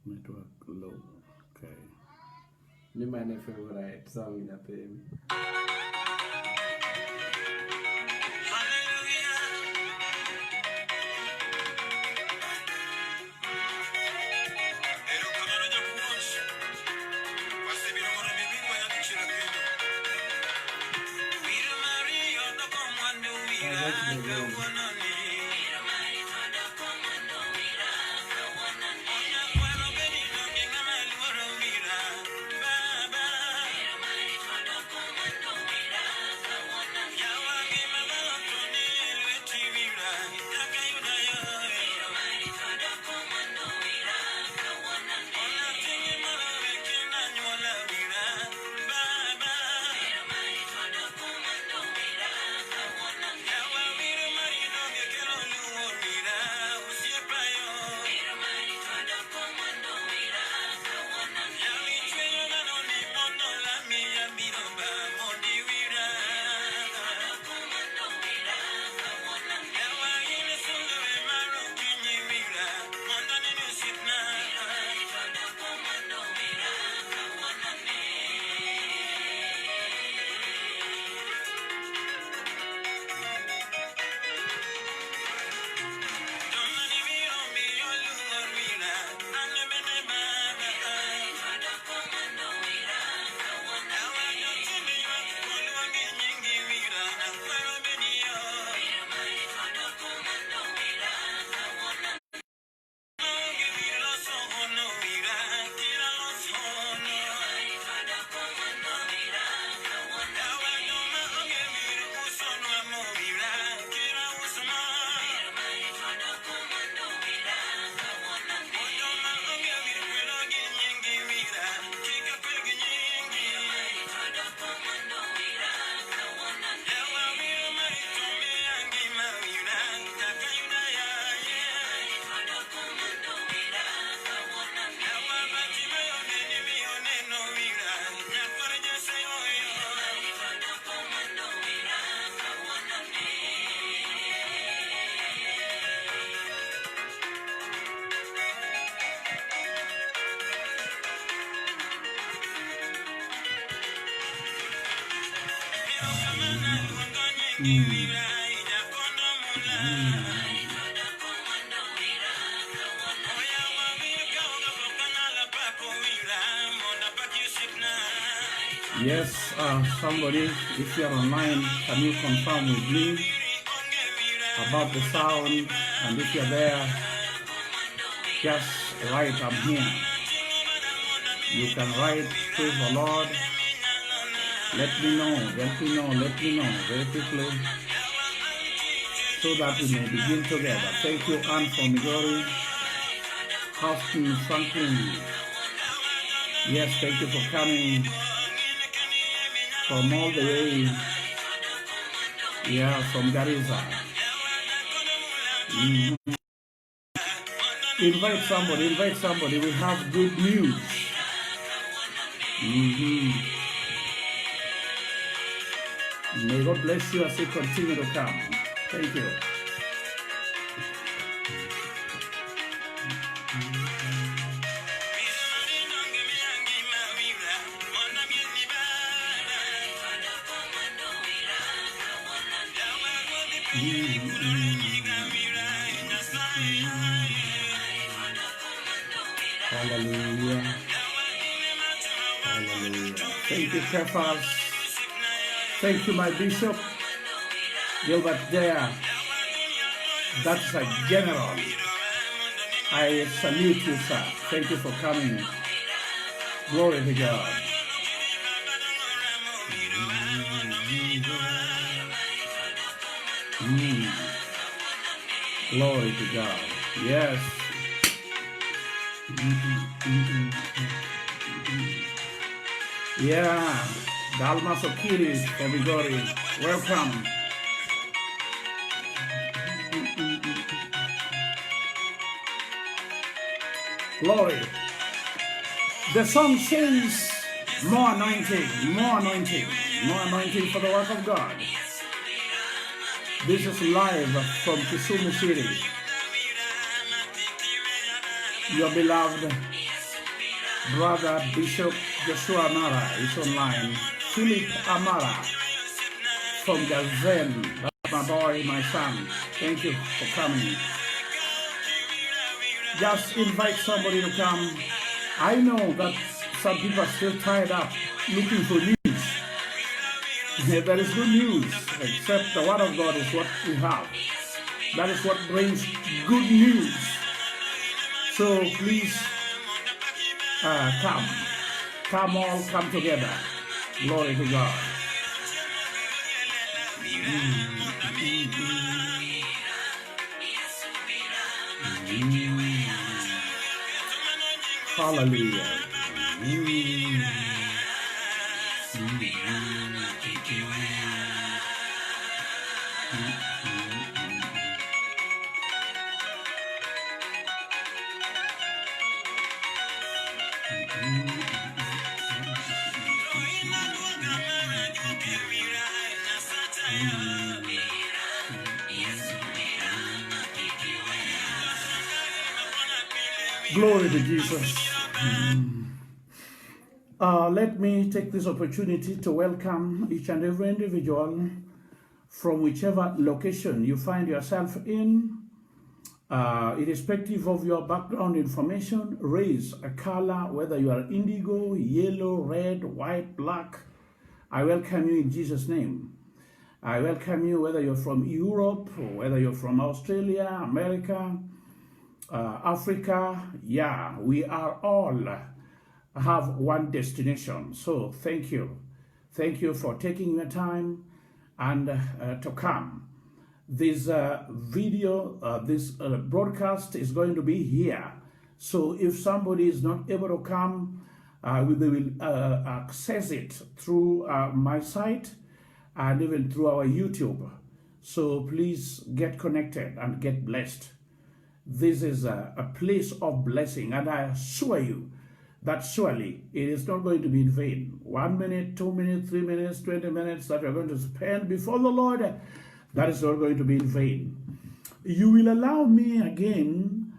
Network low. Okay. Ni my favorite song in the film. Yes, somebody, if you're online, can you confirm with me about the sound? And if you're there, just write, I'm here. You can write, praise the Lord. Let me know very quickly, so that we may begin together. Thank you, Anne from Missouri. Austin Franklin. Yes, thank you for coming from all the way. Yeah, from Garissa. Invite somebody. We have good news. May God bless you as you continue to come. Thank you. Hallelujah. Hallelujah. Thank you, Cephas. Thank you, my bishop. Gilbert there. That's a general. I salute you, sir. Thank you for coming. Glory to God. Glory to God. Yes. Yeah. Dalma Sokiris from Migori. Welcome. Glory. The song says, more anointing, more anointing, more anointing for the work of God. This is live from Kisumu City. your beloved brother Bishop Joshua Amara is online. Philip Amara from Gazen. That's my boy, my son. Thank you for coming. Just invite somebody to come. I know that some people are still tied up looking for news. There is no news except the Word of God is what we have. That is what brings good news. So please come. Come all, come together. Glory to God. Hallelujah. Glory to Jesus. Let me take this opportunity to welcome each and every individual from whichever location you find yourself in, irrespective of your background information, race, a color, whether you are indigo, yellow, red, white, black. I welcome you in Jesus' name. I welcome you whether you're from Europe, or whether you're from Australia, America, Africa. Yeah, we are all have one destination. So thank you. Thank you for taking your time and to come. This this broadcast is going to be here. So if somebody is not able to come, they will access it through my site and even through our YouTube. So please get connected and get blessed. This is a place of blessing, and I assure you that surely it is not going to be in vain. 1 minute, 2 minutes, 3 minutes, 20 minutes that you're going to spend before the Lord, that is not going to be in vain. You will allow me again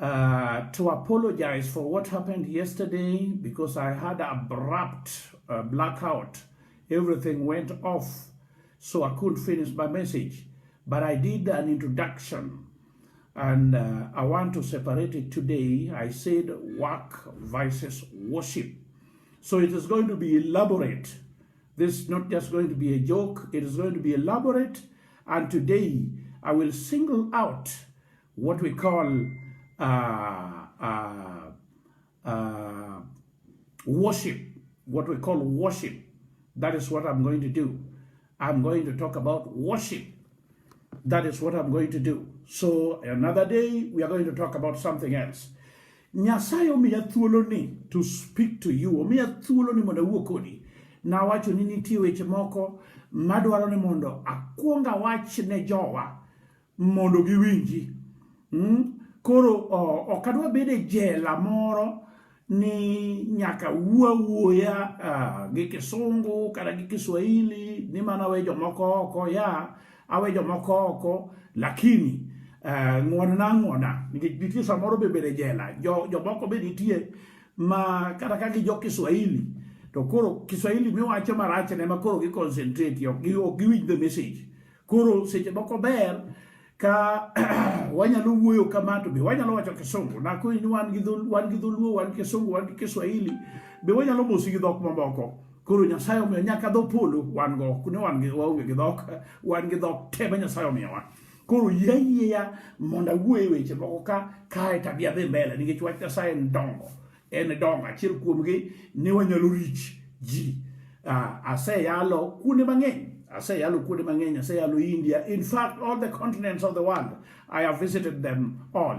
to apologize for what happened yesterday, because I had an abrupt blackout. Everything went off, so I couldn't finish my message. But I did an introduction, and I want to separate it today. I said work versus worship. So it is going to be elaborate. This is not just going to be a joke. It is going to be elaborate. And today I will single out what we call worship. What we call worship. That is what I'm going to do. I'm going to talk about worship. That is what I'm going to do. So another day, we are going to talk about something else. Nyasaye omiya thuolo ni to speak to you. Omiya thuolo ni mondo awuo kodi. Na wacho ni nitie weche moko madwaro ni mondo akwonga wach ne jowa mondo giwinji. Koro ok adwa bedo jela moro ni nyaka wuoya gi Kisungu kata gi Kiswahili ni mana we jomoko oko ya awe jomoko oko, lakini ng'wona nikech nitie samoro be bedo jela jomoko be nitie ma kata ka gijo Kiswahili to koro Kiswahili miwacho marach ne ma koro gi concentrate ok giwinj the message. Koro seche moko ber ka wanyalo wuoyo kama to be wanyalo wacho Kisungu na ko ni wan gi dholuo, wan Kisungu, wan gi Kiswahili be wanyalo mosi gi dhok mamoko. Koro Nyasaye omiyo nyaka dho polo wan go, kune wan gi dhok, wan gi dhok te ma Nyasaye omiyowa. Koro yie mondo awuoye weche moko kae tabia dhi mbele, nikech wach Nyasaye en dongo. Achiel kuomgi ni wanyalo rich ji. Aseyalo kuonde mang'eny. Aseyalo India. In fact, all the continents of the world, I have visited them all.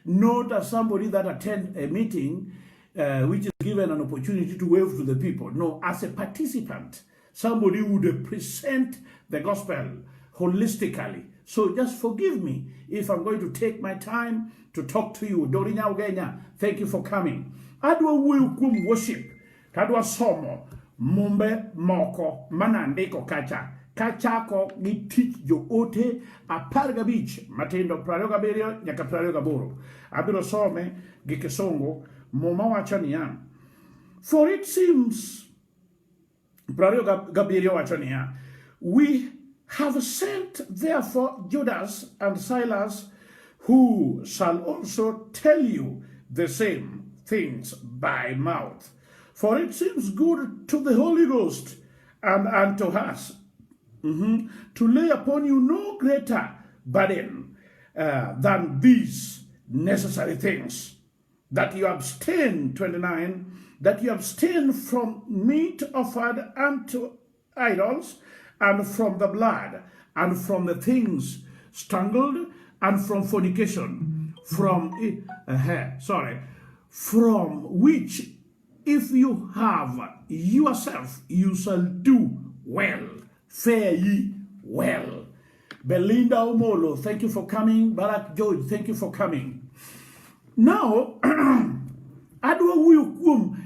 Not as somebody that attend a meeting which is given an opportunity to wave to the people. No, as a participant, somebody would present the gospel holistically. So just forgive me if I'm going to take my time to talk to you. Dorinya Ugenya, thank you for coming. Adwa wuoyo kuom worship, kadwa somo mumbe moko manandiko kacha kachako gi tich jo ote 15 matindo 27 nyaka 28. Abiro some gi Kisungu. Muma wacho niya, for it seems 27 wacho niya, we have sent therefore Judas and Silas, who shall also tell you the same things by mouth. For it seems good to the Holy Ghost and unto us to lay upon you no greater burden than these necessary things, that you abstain, 29, that you abstain from meat offered unto idols, and from the blood, and from the things strangled, and from fornication, from which if you have yourself, you shall do well. Fare ye well. Belinda Omolo, thank you for coming. Barak George, thank you for coming. Now, adwa wuyo kuom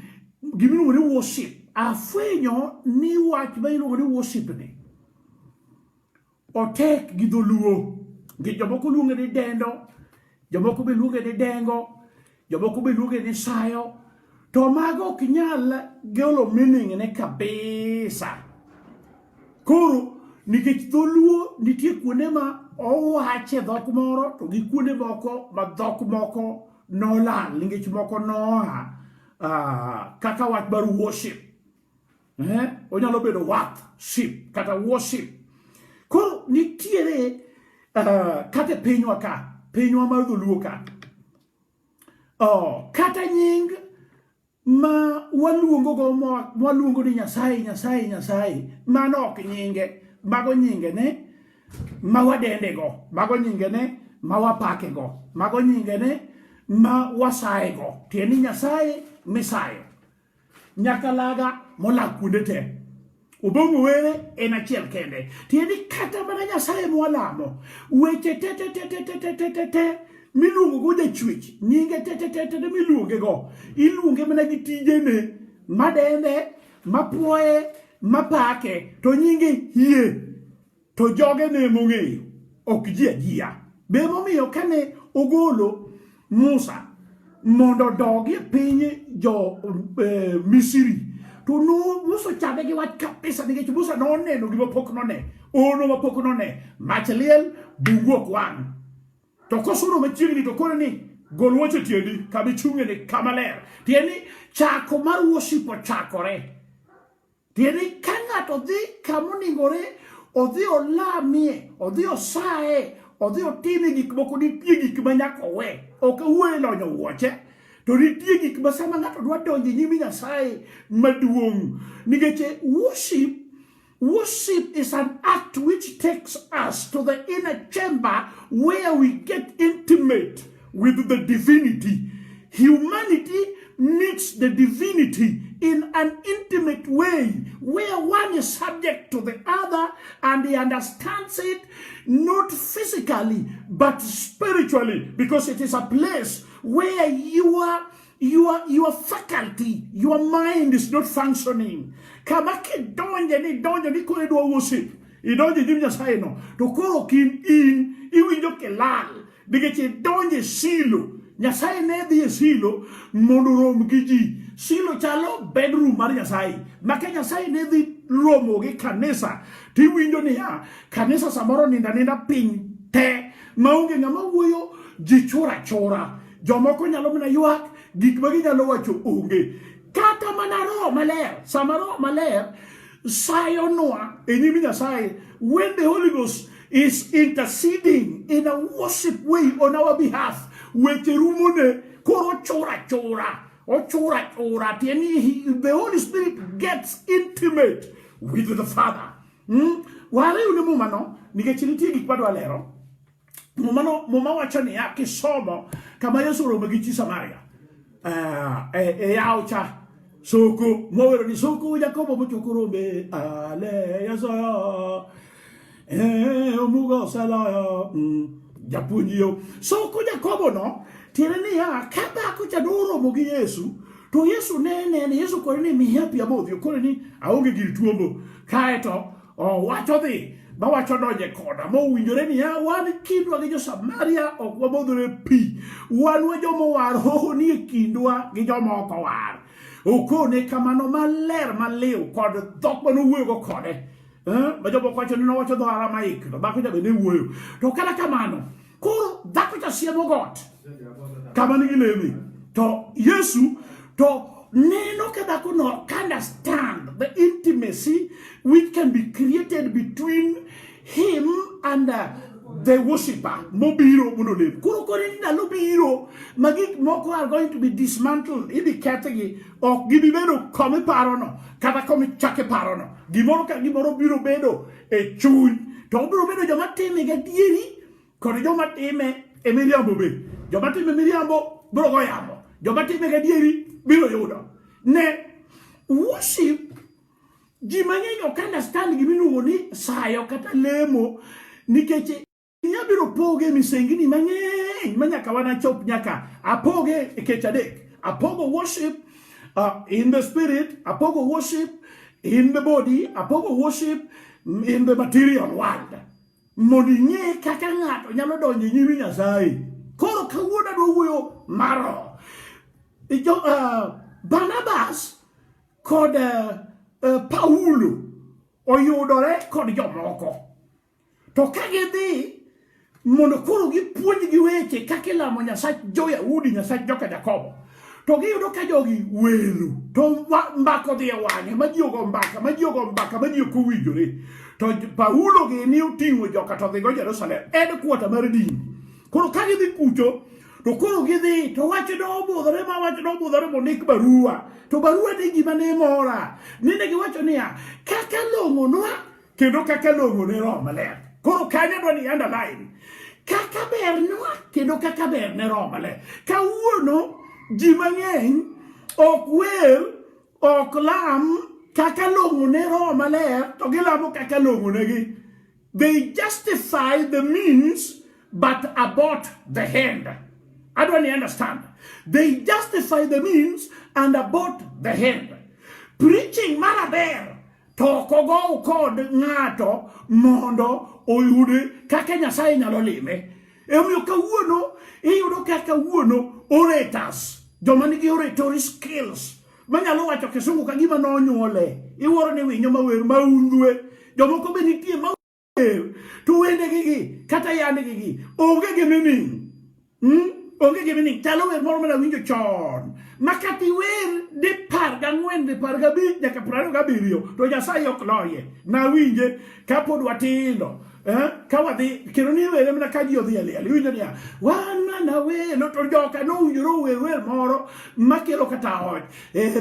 gimiluongo ni worship. Afwenyo ni wach ma iluongo ni worship ni otek gi dholuo, gi jomoko luonge ni dendo, jomoko be luonge ni dengo, jomoko be luonge ni sayo. To mago ok nyal golo meaning ne kabisa. Koro nikech dholuo nitie kuonde ma owache dhok moro to gi kuonde moko ma dhok moko nolal nikech moko noa kaka wach bar worship. Onyalo bedo worship kata worship. Koro nitiere kata pinywa ka, pinywa mar dholuo ka, kata nying ma waluongo ni Nyasaye, mano ok nyinge. Mago nyinge ne ma wadende go, mago nyinge ne ma wapake go, mago nyinge ne ma wasaye go. Tieni Nyasaye misayo, nyakalaga molak kuonde te, obongo were en achiel kende. Tieni kata mana Nyasaye mwalamo, weche te miluongo go jachwech, nyinge te miluonge go, iluonge mana gi tijene, madende, mapuoye, mapake, to nyinge hie, to joge ne mong'eyo, ok ji ajia. Be momiyo kane ogolo Musa mondo dogi piny jo Misri, to no Musa chade gi wach kabisa nikech Musa noneno gima pok none, ono ma pok none, mach liel, bungu ok wang'. To kosudo machiegni to koro ni gol wuoche tiendi kama ichung'e ni kama ler. Tieni chako mar worship ochakore. Tieni ka ng'ato dhi kamoningore, odhi olamie, odhi osaye, odhi otime gik moko, nitie gik ma nyaka owe. Ok wuoye lonyo wuoche, to nitie gik ma sama ng'ato dwa donjo nyime Nyasaye maduong'. Nikech worship is an act which takes us to the inner chamber where we get intimate with the divinity. Humanity meets the divinity in an intimate way where one is subject to the other and he understands it not physically but spiritually, because it is a place where your faculty, your mind is not functioning. Kama kidonje ni kore dwa worship, idonje jim Nyasaye no, to koro kin in iwinjo kelal, nikech idonje silo. Nyasaye ne dhi e silo mondo rom gi ji. Silo chalo bedroom mar Nyasaye. Maka Nyasaye ne dhi romo gi kanisa, tiwinjo ni kanisa samoro ninda piny te, maonge ng'ama wuoyo, ji chora. Jomoko nyalo mana ywak, gik ma ginyalo wacho onge. Kata mana Roho Maler, sama Roho Maler sayo noa e nyim Nyasaye, when the Holy Ghost is interceding in a worship way on our behalf, weche rumone koro chora. The Holy Spirit gets intimate with the Father. Wale une mumano, nikech nitie gik madwa lero. Muma wacho ni kisomo kama Yesu romo gi chi Samaria. Yaucha soko mowero ni soko Jakobo bochokoro be ale Yesu omugo sala japunjio soko Jakobo no tiene ni kaba kucha duro mo gi Yesu, to Yesu ne Yesu kore ni mi happy abodhi kore ni aonge gir tuombo kaeto wacho dhi ba wacho donje koda mowinjore ni wan kindwa gi jo Samaria ok wamodhore pi, wan jomo war hoho ni e kindwa gi joma ok owar. Okone kamano maler maliw kod dhok manowuoyogo kode. Ma jomoko wacho ni nowacho dho Aramaik, to dhako cha bende wuoyo. To kata kamano, koro dhako cha siemo got kama nigi lemi. To Yesu to neno ka dhako no understand the intimacy which can be created between him and the worshipper mobiro monolem. Koro kore ndalo biro magik moko are going to be dismantled. Ibi ketegi ok gibi bedo come parono kata come chake parono. Gimoro ka gimoro biro bedo e chuny. To biro bedo joma time gadieri kod joma time e miriambo be. Joma time miriambo biro go yamo. Joma time gadieri biro yudo. Ne worship ji mang'eny ok understand gimiluongo ni sayo kata lemo, nikech nyabiro poge misengini mang'eny manyaka wana chop nyaka apoge e kech adek. Apogo worship in the spirit, apogo worship in the body, apogo worship in the material world. Mondo ing'e kaka ng'ato nyalo donjo e nyim Nyasaye. Koro kawuono adwa wuoyo maro. Barnabas kod Paulo oyudore kod jomoko. To ka gidhi mondo koro gipuonj gi weche kaka ilamo Nyasach jo-Yahudi, Nyasach joka Jakobo, to giyudo ka jogi welo, to mbako dhi e wang'e, ma ji ogo mbaka, ma ji ok owinjore. To Paulo gini oting'o joka to dhigo Jerusalem, headquarter mar din. Koro ka gidhi kucho, to koro gidhi, to wach nobudhore mondik barua. To barua ni gima ne mora. Nene giwacho niya, kaka long'onwa, kendo kaka long'one Roho Maler. Koro kanyo dwa ni underline. Kaka bernwa, kendo kaka berne Roho Maler. Kawuono, ji mang'eny ok wer, ok lam kaka long'one Roho Maler, to gilamo kaka long'onegi. They justify the means but abort the end. I don't understand. They justify the means and abort the end. Preaching maraber tokogo kod ng'ato mondo oyude kaka Nyasaye nyalo lime. Emiyo kawuono iyudo kaka kawuono orators, joma nigi oratory skills, manyalo wacho kisungu ka gima nonyuole. Iwuoro ni winyo mawer maundhwe, jomoko be nitie mawer to wende gigi kata yande gigi onge gi meaning. Onge gi meaning. Talo wer moro mana winjo chon makati wer di 14 di 15 nyaka 27 to Nyasaye ok loye na winje kapod watindo. Ka wadhi kendo ni were mana ka ji odhi aliel winjo niya wan mana welo to joka nowinjore wer moro makelo kata oj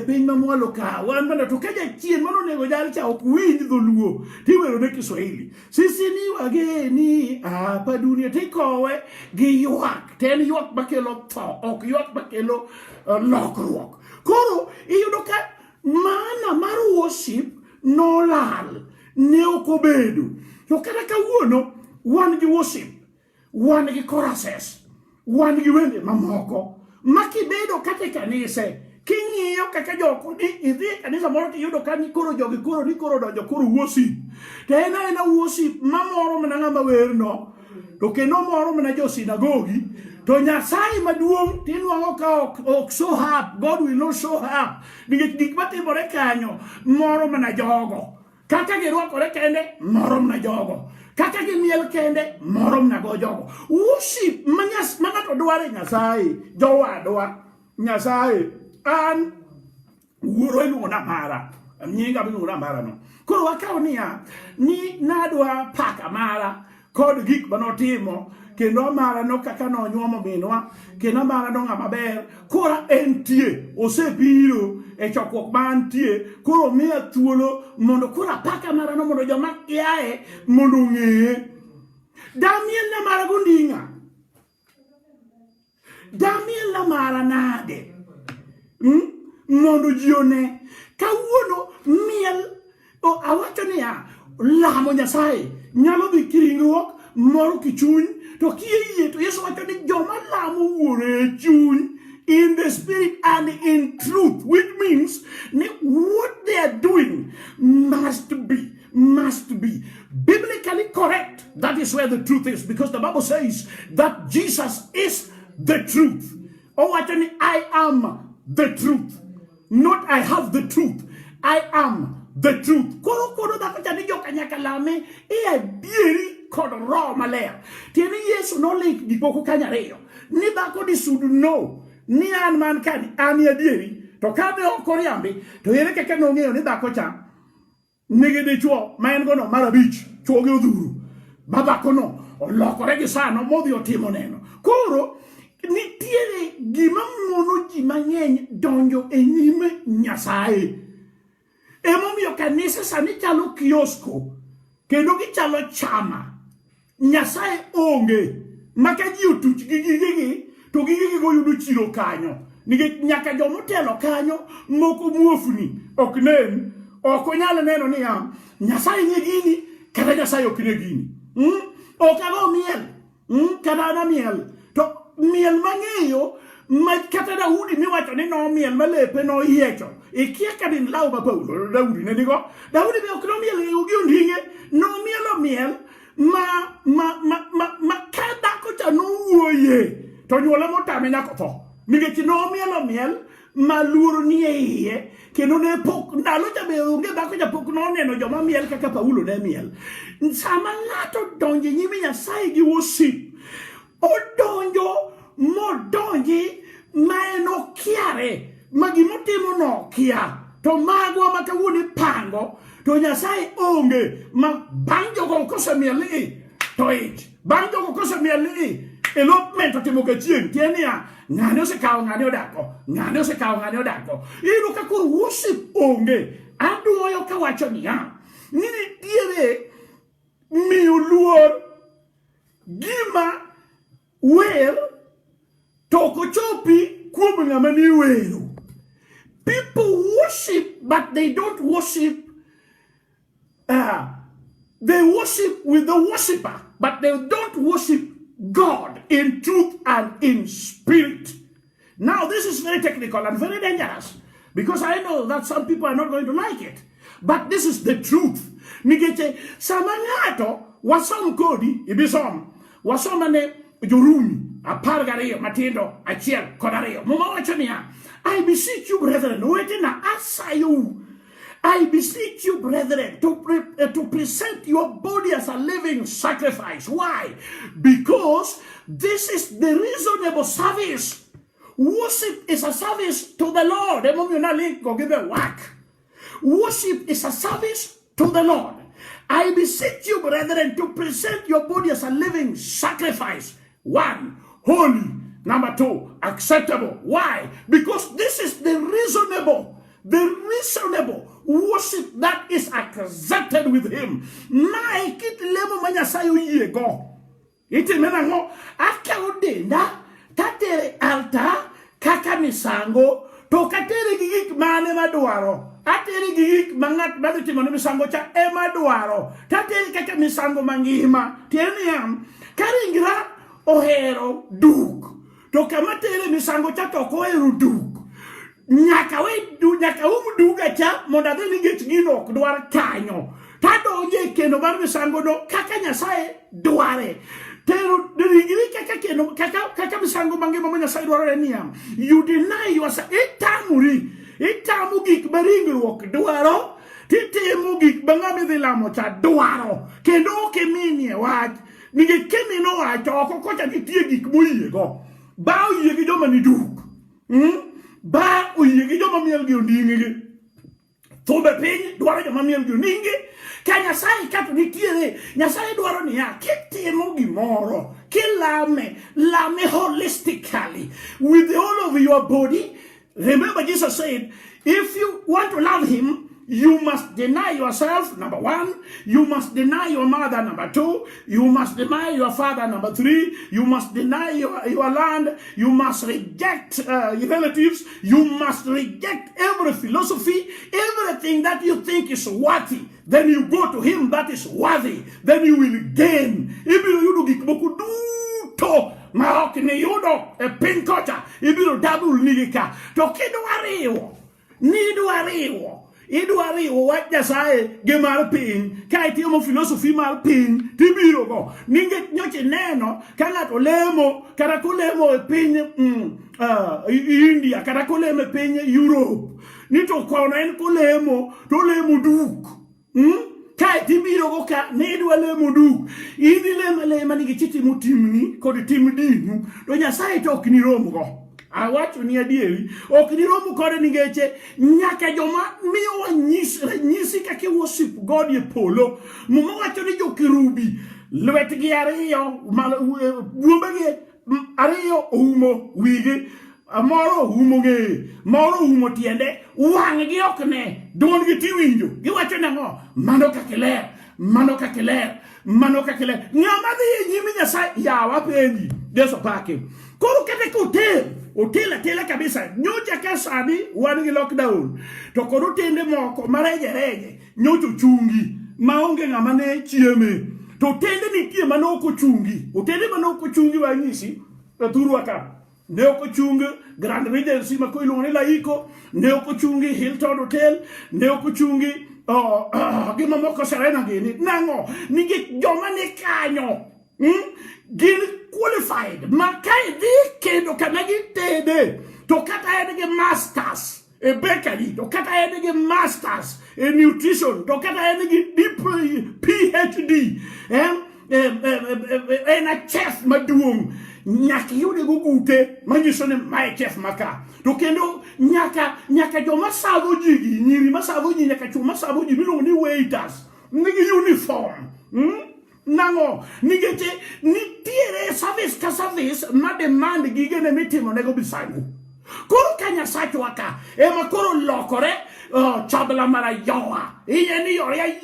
piny mamwalo ka wan mana to ka jachien mano nego jal cha ok winj dholuo tiwero ne Kiswahili sisi ni wageni hapa dunia tikowe gi ywak ten ywak makelo tho ok ywak makelo lokruok. Koro iyudo ka mana mar worship nolal ne ok obedo. To kata kawuono wan gi worship, wan gi choruses, wan gi wende mamoko makibedo kata kanise king'iyo kaka joko ni idhi kanisa moro tiyudo ka ni koro jogi koro donjo koro worship. To ena worship mamoro mana ng'ama werno, to kendo moro mana jo sinagogi. To Nyasaye maduong' tinwang'o ka ok show up, God will not show up. Nikech gik matimore kanyo moro mana jogo. Kaka girwakore kende moro mana jogo. Kaka gimiel kende moro mana go jogo. Worship mang'ato dware Nyasaye, jowadwa Nyasaye an wuoro iluongona mara. Nyinga miluongona mara no. Koro wakawo niya ni nadwa paka mara kod gik manotimo kendo mara no kaka nonyuomo minwa kendo mara no ng'ama ber kora entie osebiro e chokruok mantie koro miya thuolo mondo kora paka mara no mondo joma kiaye mondo ng'eye. Damiel na mara gonding'a, Damiel na mara nade mondo ji one kawuono miel awacho niya lamo Nyasaye nyalo dhi kiringruok moro kichuny. To kiye to Yesu wacho ni joma lamo wuore chuny in the spirit and in truth, which means what they are doing must be must be biblically correct. That is where the truth is, because the Bible says that Jesus is the truth. Oh, actually, I am the truth. Not I have the truth. I am the truth. Koro da kacha ni joka nyakalame e bieri kod ro maler. Tieni Yesu no lik di poko kanya reyo. Ni bako di sudu no. Ni an man kani ani adieri. To kabe o koriambi. To yere keke no ngeo ni bako cha. Nige de chuo. Maen gono marabich. Chuo ge udhuru. Baba kono. O loko regi sano. Modi o timo neno. Koro. Ni tiere gima mono ji mang'eny donjo e nyime Nyasaye. Emomiyo kanisa sani chalo kiosko, kendo gichalo chama. Nyasaye onge, maka ji otuch gi gigegi, to gigegi go yudo chiro kanyo. Nikech nyaka jomotelo kanyo moko muofni ok nen, ok onyal neno niya Nyasaye nye gini kata Nyasaye ok ne gini. Ok ago miel, kata ana miel. To miel mang'eyo ma kata Daudi miwacho ni no miel malepe no yiecho ikia kadin law ba Paulo Daudi ne digo Daudi be ok no miel e ugi ondinge no miel ma kada ko cha no wuoye to nyuola motame nyako tho nikech no miel ma luoro ni iye kendo ne pok ndalo ja be unge ba ko ja pok no neno joma miel kaka Paulo ne miel sama ng'ato donje nyime Nyasaye gi worship odonjo modonji maeno kiare magimotimo no kia to magwa makawuni pango to Nyasaye onge ma banjo go kosemieli to ich banjo go kosemieli elopment otimo kachien tienia ng'ane se kawo ng'ane odako iro ka kur worship onge aduoyo kawacho niya nini tiere miyo luor gima well, toko chopi kuom ng'ama ni wero. People worship, but they don't worship. They worship with the worshiper, but they don't worship God in truth and in spirit. Now, this is very technical and very dangerous, because I know that some people are not going to like it. But this is the truth. Nigete samangato wasom kodi ibisom wasomane Jorumi, apargario, Matindo, Achiel, Codario, Momochonia. I beseech you, brethren, waiting asayu. I beseech you, brethren, to present your body as a living sacrifice. Why? Because this is the reasonable service. Worship is a service to the Lord. Go give a whack. Worship is a service to the Lord. I beseech you, brethren, to present your body as a living sacrifice. 1, holy. Number 2, acceptable. Why? Because this is the reasonable worship that is accepted with him. Na ikit lemo manya sayo yego. Iti menango akaode na tatere alta kaka misango to katere gigik mane madwaro. Atere gigik mangat baditi mano misango cha madwaro. Tatere kaka misango mangima. Tieniam karingira ohero duk. To kamatere misango cha toko eru duk. Nyaka duga cha monda deni get gino kudwar kanyo. Tado ye keno bar misango no kaka Nyasaye dware. Pero dirigiri kaka keno kaka misango mangi mama Nyasaye dware niam. You deny yourself. Itamu gik baringruok dwaro. Titemu gik bangami dhilamo cha dwaro. Kendo keminie waj. Nige kemi no wacho kocha kitie gik moyie go. Ba oye gi joma ni duk. Ba oye gi joma miel gi ondingi. Tobe piny dwaro joma miel gi ondingi. Ka Nyasaye kato nitiere. Nyasaye dwaro niya kitimo gimoro. Lame holistically. With the whole of your body. Remember Jesus said, if you want to love him, you must deny yourself, number 1. You must deny your mother, number 2. You must deny your father, number 3. You must deny your land. You must reject your relatives. You must reject every philosophy, everything that you think is worthy. Then you go to him that is worthy. Then you will gain. Ibiru gikboku to maok ni yudo e pinkocha. Ibiru double nigika. To kidu ariwo. idwari wach Nyasaye gi mar piny ka itimo philosophy mar piny tibiro go ninge nyoche neno ka ng'ato lemo kata kolemo e piny India kata kolemo e piny Europe ni to kono en kolemo to lemo duk kai tibiro go ka ne dwa lemo duk idhi lema nigi chiti mutimni kod tim dinu to Nyasaye to ok ni rom go awacho ni adieri ok ni romo kode ningeche nyaka joma miyo wanyisi kaka worship God e polo mumo wacho ni jo kerubi lwetgi ariyo buombegi ariyo oumo wigi moro oumo ng'eye moro oumo tiende wang'gi ok ne duondgi tiwinjo giwacho nang'o mano kakiler ng'ama dhi e nyimi Nyasaye yawa penji Yesu pake koro kete hotel atela kabisa nyocha ka sani wan gi lockdown to kod otende moko mareje nyocho chungi maonge ng'ama ne chieme to otende nitie manoko chungi otende manoko chungi wanyisi thurwa ka ne ok ochungi Grand Regency ma iluongo ni Laiko ne ok ochungi Hilton Hotel ne ok ochungi gima moko Serena gini nang'o nigi joma ni kanyo gin qualified ma kai di kendo kama gitede to kata en gi masters e bakery to kata en gi masters e nutrition to kata en gi PhD en a chef maduong nyaka yude go gute manyiso ni my chef maka to kendo nyaka joma savo ji nyiri masavo ji nyaka chuma savo ji miluongo ni waiters nigi uniform nango nigete nitiere service ka service ma demand gigene mitimo nego bisangu koro kanya sacho waka ema koro lokore chabla mara yowa iye ni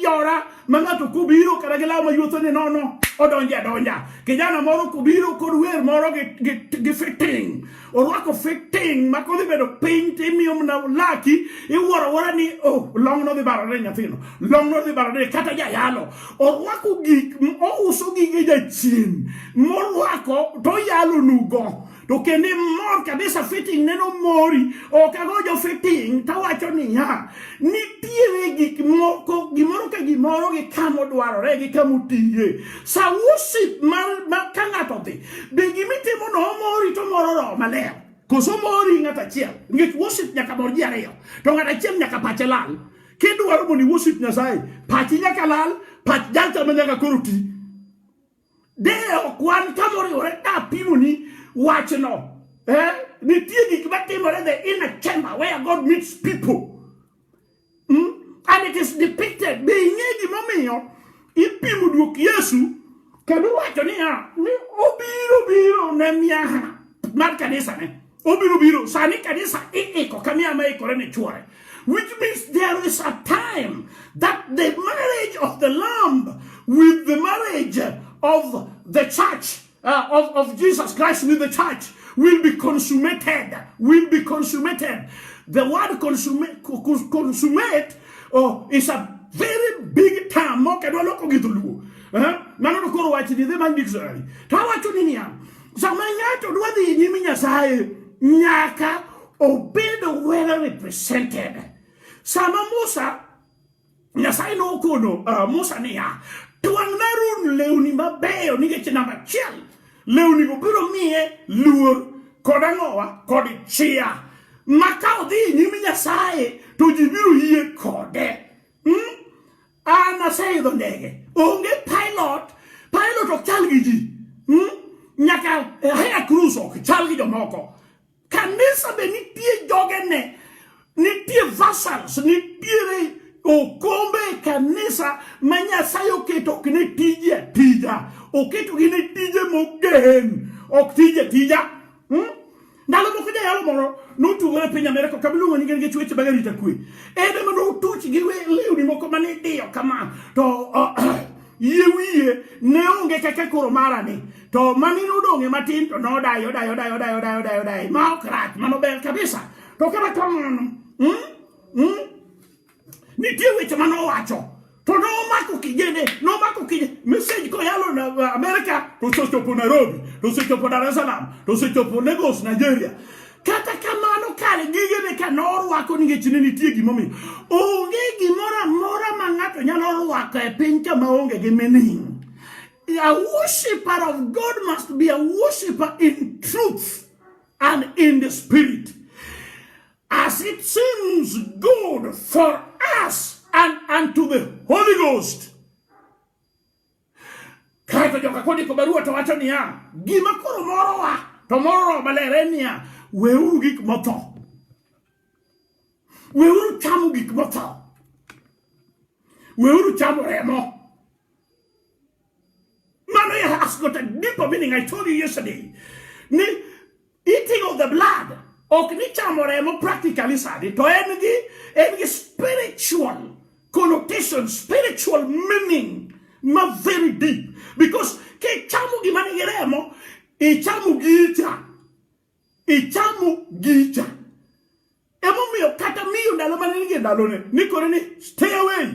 yora mangato kubiro karagela ma yuto ni nono odonja kijana moro kubiro kod wer moro gi fitting orwako fitting makodi bedo paint mium na laki iwora ni long no di barare nyathino long no di barare kata yalo orwako gik ouso gige jachien morwako to yalo nugo to kende mor kabisa fitting neno mori okagojo fitting tawacho ni ya nitiere gik moko gimoro ka gimoro gi kamo dwarore gi kamo tiye sa worship mar kang'ato dhi be gimitimo no mori to moro maler koso mori ng'ata chiel ngech worship nyaka mor ji ariyo to ng'ata chiel nyaka pache lal kidwaro mondo worship Nyasaye pachi nyaka lal pach jalta nyaka koroti de okwan kamoriore apimo ni watch no nitie gik matimore the inner chamber where God meets people and it is depicted be ng'egi momiyo ipimo duok Yesu kendo wacho ni obiro ne miaha mar kanisa ne obiro sani kanisa iko kamia maikore ne chwore which means there is a time that the marriage of the Lamb with the marriage of the church of Jesus Christ with the church will be consummated. The word consummate is a very big term. Nano koro wachi di man dictionary. Tawacho nini ya? Samanyato duwadi nyimi Nyasaye nyaka obedo well represented. Sama Musa Nyasaye no kono Musa ni ya tuang narun leuni mabeyo nige namba chiel leuni go biro mie luor kodangowa kodi chia makao di nyimi Nyasaye to jibiro yie kode ana seido ndege onge pilot ok chalgi ji nyaka haya cruise ok chalgi jomoko kanisa be nitie jogene nitie vassals nitie okombe kanisa Nyasaye oketo kine tija oketo kine tije mogen ok tija ndalo moko ja yalo moro no tugore piny Amerika kabiluongo ni genge chweche bagarita kwe ede mano tuchi gi lewni moko mane dio kama to wiye ne onge kaka koro marani to manino donge matin to no dayo ma okrat mano ber kabisa to kama kamano nitie weche mano wacho to no mako kijene message ko yalo na Amerika to chopo Nairobi to chopo Dar es Salaam to chopo Lagos Nigeria kata kamano kale gigene kanoro wako ninge chine nitie gimomi onge gimora mora mangato nyalo rwako e piny ka maonge gi meaning. A worshipper of God must be a worshipper in truth and in the spirit. As it seems good for us and unto the Holy Ghost. Kaito joka kodi ko barua to wacho niya, gima koro moro wa, to moro malere niya, weuru gik motho. Weuru chamo gik motho. Weuru chamo remo. Mano has got a deeper meaning. I told you yesterday. Eating of the blood, ok ni chamo remo practically sadi, to engi spiritual connotation, spiritual meaning, ma very deep. Because ke chamo gimani remo, e chamo gita. E chamo gita. Emo mio kata mio dalo manige dalone. Nikoreni, stay away.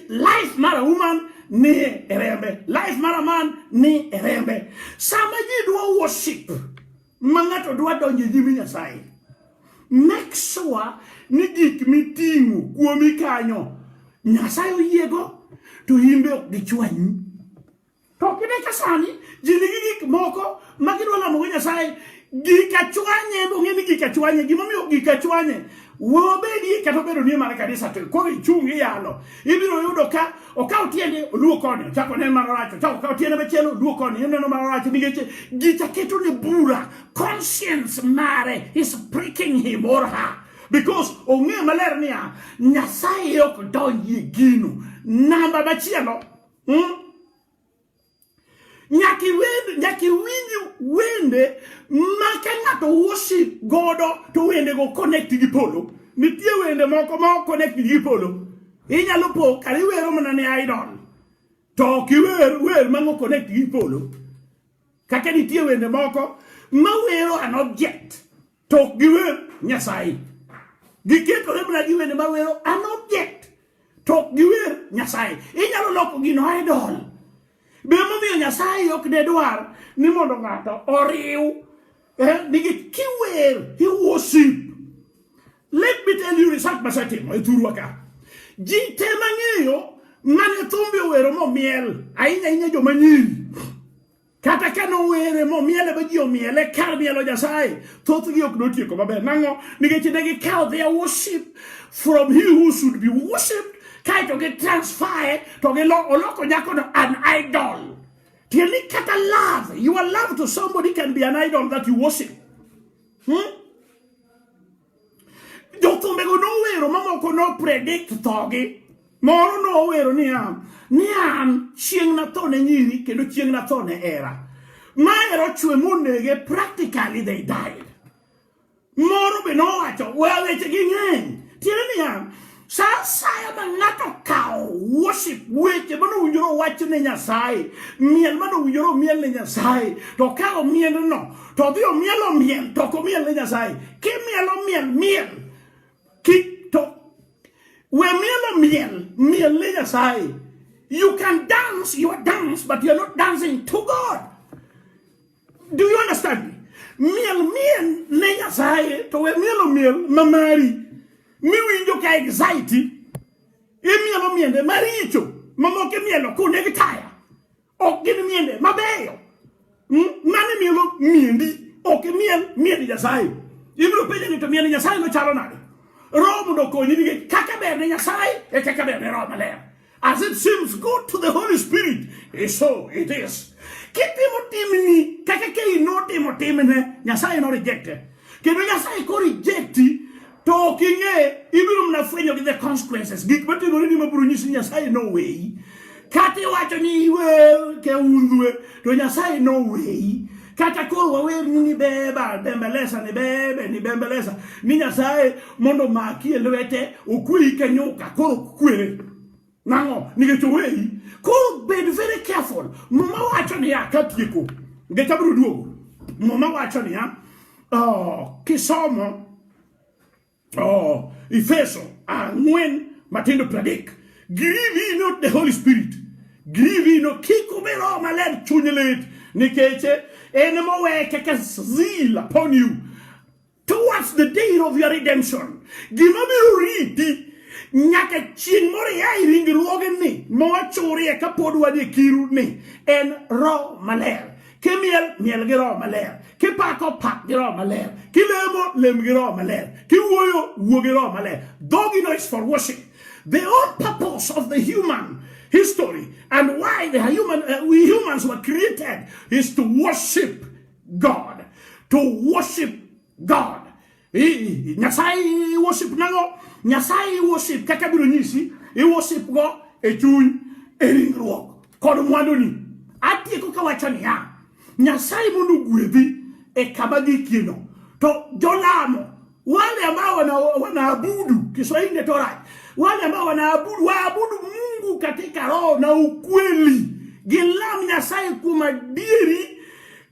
Life mara woman ni erembe. Life mara man ni erembe. Sama ji dua worship. Mangato dua donje jimi Nyasaye. Make sure ni gik mitingu kuomi kanyo. Nyasaye oyego to himbe ok gichwanyi. To kine kasani jini gik moko magidwa lamo Nyasaye gika chwanye bongeni gika chwanye gimomiyo gika chwanye wobedi katobedo ni mara kanisa to ko ichungi yalo ibiro yudo ka okaw tiende oluo koni chako ne maracho chako okaw tiende machielo oluo koni neno maracho nigeche gita keto ne bura conscience mare is pricking him or her because onge maler niya Nyasaye ok donji gino namba machielo nyaki winju wende maka to worship God to wende go connect gi polo nitie wende moko ma connect gi polo inyalo po kali wero mana ne idol to ki wer mango connect gi polo kaka nitie wende moko ma wero an object to gi wer Nyasaye giketo remna gi wende ma wero an object to gi wer Nyasaye inyalo loko gino idol. Bemo miyo Nyasaye ok ne dwar ni mondo ng'ato oriw nigi kiwer he worship. Let me tell you research masatimo ituruaka. Ji te mang'eyo mane thumbe wero momiel ahinya joma nyiri. Kata kano were momiele ba ji omiele kar mielo Nyasaye thoth gi ok notieko maber nang'o nikech ne gikawo their worship from he who should be worshipped kai to get transferred to get oloko nyako an idol. Tili kata love. You are love to somebody can be an idol that you worship. Jotumbego no wero mama ko no predict thogi. Moro no wero ni am chieng na to ne nyiri kendo chieng na to ne era. Maero chwe monege practically they died. Moro be no wacho well it's again. Tili ni Saya mangato kao worship weche mano unjoro wacho ne Nyasaye miel mano unjoro miel ne Nyasaye to kao miel no to dio miel to ko miel ne Nyasaye ki miel ki to we miel ne Nyasaye. You can dance your dance but you're not dancing to God. Do you understand me? Miel ne Nyasaye to we miel mamari mi winjo ka anxiety imielo miende maricho mamoke mielo kune gitaya ok gin miende mabeyo mane mielo miendi ok miende Nyasaye ibiro penjo ni to miende Nyasaye no chalo nade romo do konyi ni kaka ber ne Nyasaye e kaka ber ne Roho Maler as it seems good to the Holy Spirit so it is kitimo timni kaka ke no timne Nyasaye no rejecte kendo Nyasaye ko rejecti talking ibiro mna fwenyo with the consequences gik matimore ni mabiro nyisi Nyasaye no way kati wacho ni we ke undwe to Nyasaye no way kata koro wawer ni beba bembeleza ni bebe ni bembeleza ni Nyasaye mondo maki elwete okui kanyuka koro kwere nango nigeto way koro be very careful mama wacho ni akatieko ngetaburu duogo mama wacho ni kisomo Efeso ang'wen matindo pradik grieve not the Holy Spirit grieve no kiko be Roho Maler chunye lit nikeche enemo weke ka zeal upon you towards the day of your redemption. Gimabiro riti nyaka chieng' moro ya ringruoge ni mawachore ka pod wadhi kiru ni en Roho Maler. Kimiel miel gi Roho Maler, kipako pak gi Roho Maler, kilemo lem gi Roho Maler, kiwuoyo wuo gi Roho Maler. Dogino is for worship. The whole purpose of the human history and why we humans were created is to worship God. To worship God. Nyasai worship nango, Nyasai worship kakabiro nyisi, worship go echun eringruok kod mwandoni. Ati ko kawachoni ya. Nyasai mundu gwedhi kabagi kino. To jolamo wale ambao wanaabudu Kiswahili ndio right. Wale ambao waabudu Mungu katika roho na ukweli. Gilam Nyasai kumadieri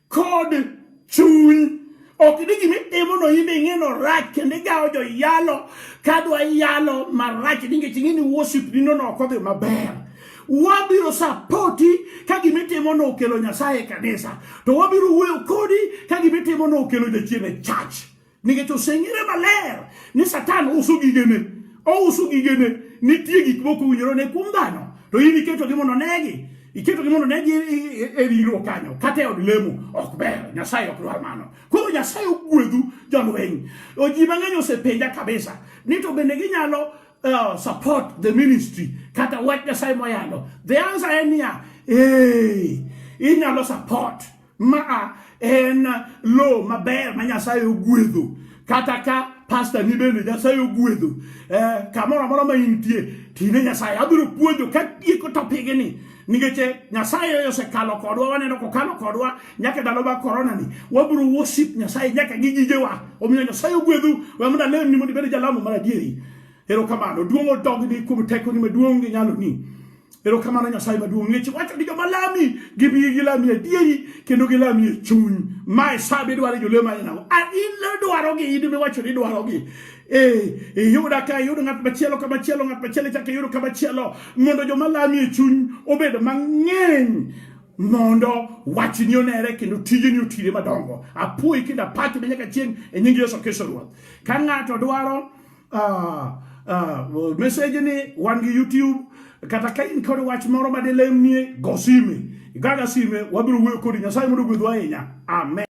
kod chuny. Okidigi mitemo no yimbe ngeno rach kende gao jo yalo kadwa yalo marach dinge chingini worship dino no kodhi maber. Wabiro sapoti kagimitemo no okelo Nyasaye kanisa. To wabiro wuoyo kodi kagimitemo no okelo jachiene church. Ninge to sengire maler ni Satan usugigene. O usugigene nitie gik moko winjoro ne kuom dhano. To yini keto gimono negi. Iketo gimono negi ringro kanyo. Kate od lemo ok ber. Nyasaye ok dwar mano. Koro Nyasaye ogwedhu jolweny. Ji mang'eny osepenja kabisa. Ni to bende ginyalo support the ministry kata wach Nyasaye moyalo. The answer en ya inyalo support ma en lo maber ma Nyasaye ogwedho. Kata ka pastor ni bende Nyasaye ogwedho. Kamoro amora ma intie tine Nyasaye abiro puonjo ka tieko topige ni. Ningeche Nyasaye yose kalo kodwa waneno ko kalo kodwa nyaka dalo ba corona ni waburu worship Nyasaye nyaka gigijewa omiyo Nyasaye ogwedhu wamna lem ni mondi bede jalamo mara dieri. Ero kamano duongo dog ni kum teko ni maduong nyalo ni. Ero kamano Nyasaye maduong ngeche wacho ni joma lami gibi gilami dieri kendo gilami chuny mai sabe dwaro jolema ina a ilo dwaro gi idime wacho ni dwaro gi yuda ka yuda ngat machielo ka machielo ngat machielo chake yuda ka machielo mondo joma lami chuny obed mang'eny mondo wachi ni onere kendo tije ni otire madongo apuoi kinda pati nyaka chieng' e nying Yesu Kristo Ruoth. Ka ng'ato dwaro message ni wan gi YouTube kata ka in kod wach moro ma delemnie go sime gaga sime wabiro wuoyo kodi Nyasaye mondo gwedhwa ahinya. Amen.